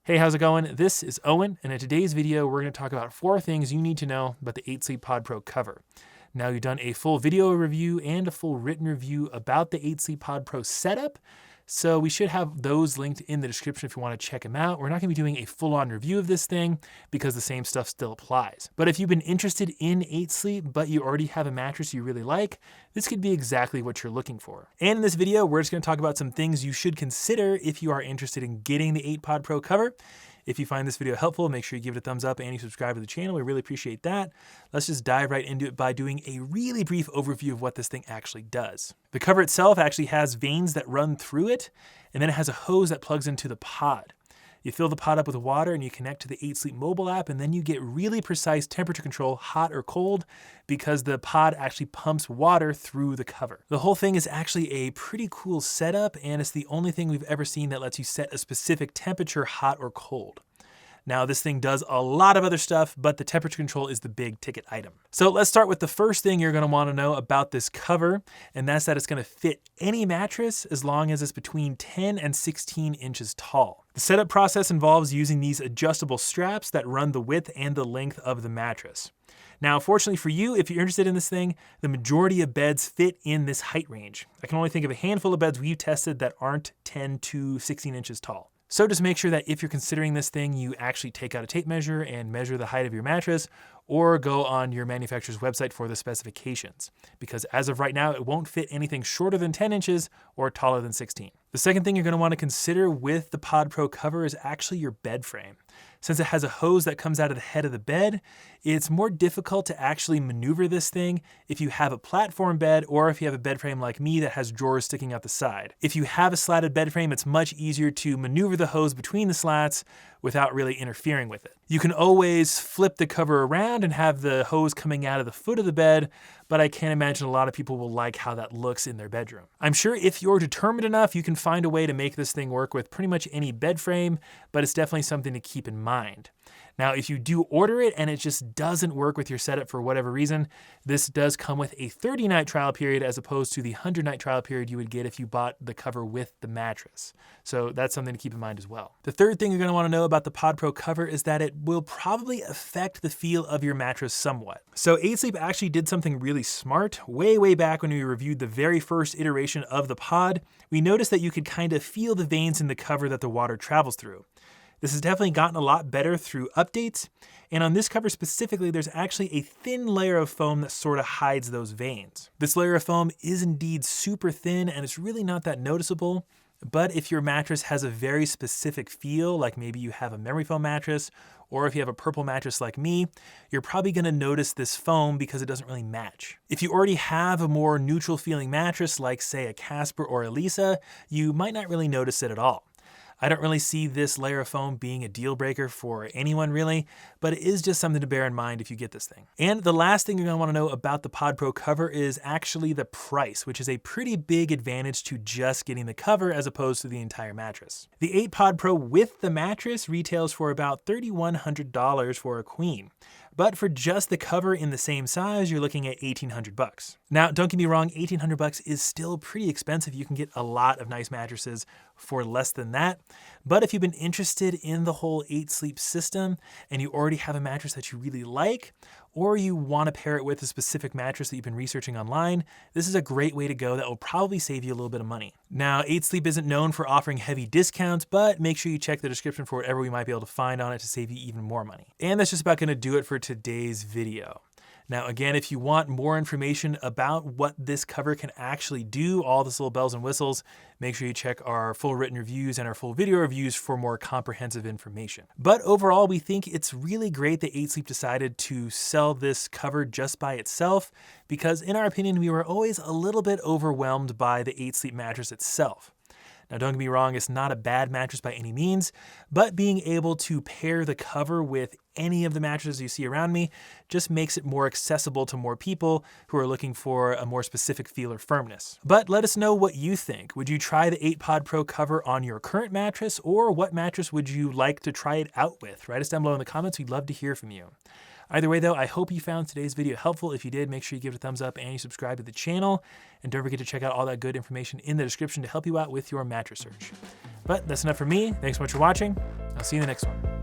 Hey, how's it going? This is Owen, and in today's video, we're going to talk about 4 things you need to know about the 8 Sleep Pod Pro cover. Now, we've done a full video review and a full written review about the 8 Sleep Pod Pro setup, so we should have those linked in the description if you want to check them out. We're not going to be doing a full-on review of this thing because the same stuff still applies. But if you've been interested in 8 Sleep, but you already have a mattress you really like, this could be exactly what you're looking for. And in this video, we're just going to talk about some things you should consider if you are interested in getting the 8 Pod Pro cover. If you find this video helpful, make sure you give it a thumbs up and you subscribe to the channel. We really appreciate that. Let's just dive right into it by doing a really brief overview of what this thing actually does. The cover itself actually has veins that run through it, and then it has a hose that plugs into the pod. You fill the pod up with water and you connect to the 8 Sleep mobile app, and then you get really precise temperature control, hot or cold, because the pod actually pumps water through the cover. The whole thing is actually a pretty cool setup, and it's the only thing we've ever seen that lets you set a specific temperature, hot or cold. Now, this thing does a lot of other stuff, but the temperature control is the big ticket item. So let's start with the first thing you're gonna wanna know about this cover, and that's that it's gonna fit any mattress as long as it's between 10 and 16 inches tall. The setup process involves using these adjustable straps that run the width and the length of the mattress. Now, fortunately for you, if you're interested in this thing, the majority of beds fit in this height range. I can only think of a handful of beds we've tested that aren't 10 to 16 inches tall. So just make sure that if you're considering this thing, you actually take out a tape measure and measure the height of your mattress, or go on your manufacturer's website for the specifications. Because as of right now, it won't fit anything shorter than 10 inches or taller than 16. The second thing you're gonna wanna consider with the Pod Pro cover is actually your bed frame. Since it has a hose that comes out of the head of the bed, it's more difficult to actually maneuver this thing if you have a platform bed or if you have a bed frame like me that has drawers sticking out the side. If you have a slatted bed frame, it's much easier to maneuver the hose between the slats without really interfering with it. You can always flip the cover around and have the hose coming out of the foot of the bed, but I can't imagine a lot of people will like how that looks in their bedroom. I'm sure if you're determined enough, you can find a way to make this thing work with pretty much any bed frame, but it's definitely something to keep in mind. Now, if you do order it and it just doesn't work with your setup for whatever reason, this does come with a 30-night trial period as opposed to the 100-night trial period you would get if you bought the cover with the mattress. So that's something to keep in mind as well. The third thing you're going to want to know about the Pod Pro cover is that it will probably affect the feel of your mattress somewhat. So 8 Sleep actually did something really smart. Way back when we reviewed the very first iteration of the pod, we noticed that you could kind of feel the veins in the cover that the water travels through. This has definitely gotten a lot better through updates, and on this cover specifically, there's actually a thin layer of foam that sort of hides those veins. This layer of foam is indeed super thin, and it's really not that noticeable, but if your mattress has a very specific feel, like maybe you have a memory foam mattress, or if you have a purple mattress like me, you're probably gonna notice this foam because it doesn't really match. If you already have a more neutral feeling mattress, like say a Casper or a Lisa, you might not really notice it at all. I don't really see this layer of foam being a deal breaker for anyone really, but it is just something to bear in mind if you get this thing. And the last thing you're gonna wanna know about the Pod Pro cover is actually the price, which is a pretty big advantage to just getting the cover as opposed to the entire mattress. The 8 Pod Pro with the mattress retails for about $3,100 for a queen. But for just the cover in the same size, you're looking at $1,800. Now, don't get me wrong, $1,800 is still pretty expensive. You can get a lot of nice mattresses for less than that. But if you've been interested in the whole 8 Sleep system and you already have a mattress that you really like, or you want to pair it with a specific mattress that you've been researching online, this is a great way to go that will probably save you a little bit of money. Now, 8 Sleep isn't known for offering heavy discounts, but make sure you check the description for whatever we might be able to find on it to save you even more money. And that's just about going to do it for today's video. Now, again, if you want more information about what this cover can actually do, all this little bells and whistles, make sure you check our full written reviews and our full video reviews for more comprehensive information. But overall, we think it's really great that 8 Sleep decided to sell this cover just by itself, because in our opinion, we were always a little bit overwhelmed by the 8 Sleep mattress itself. Now, don't get me wrong, it's not a bad mattress by any means, but being able to pair the cover with any of the mattresses you see around me just makes it more accessible to more people who are looking for a more specific feel or firmness. But let us know what you think. Would you try the 8 Pod Pro cover on your current mattress, or what mattress would you like to try it out with? Write us down below in the comments. We'd love to hear from you. Either way though, I hope you found today's video helpful. If you did, make sure you give it a thumbs up and you subscribe to the channel. And don't forget to check out all that good information in the description to help you out with your mattress search. But that's enough for me. Thanks so much for watching. I'll see you in the next one.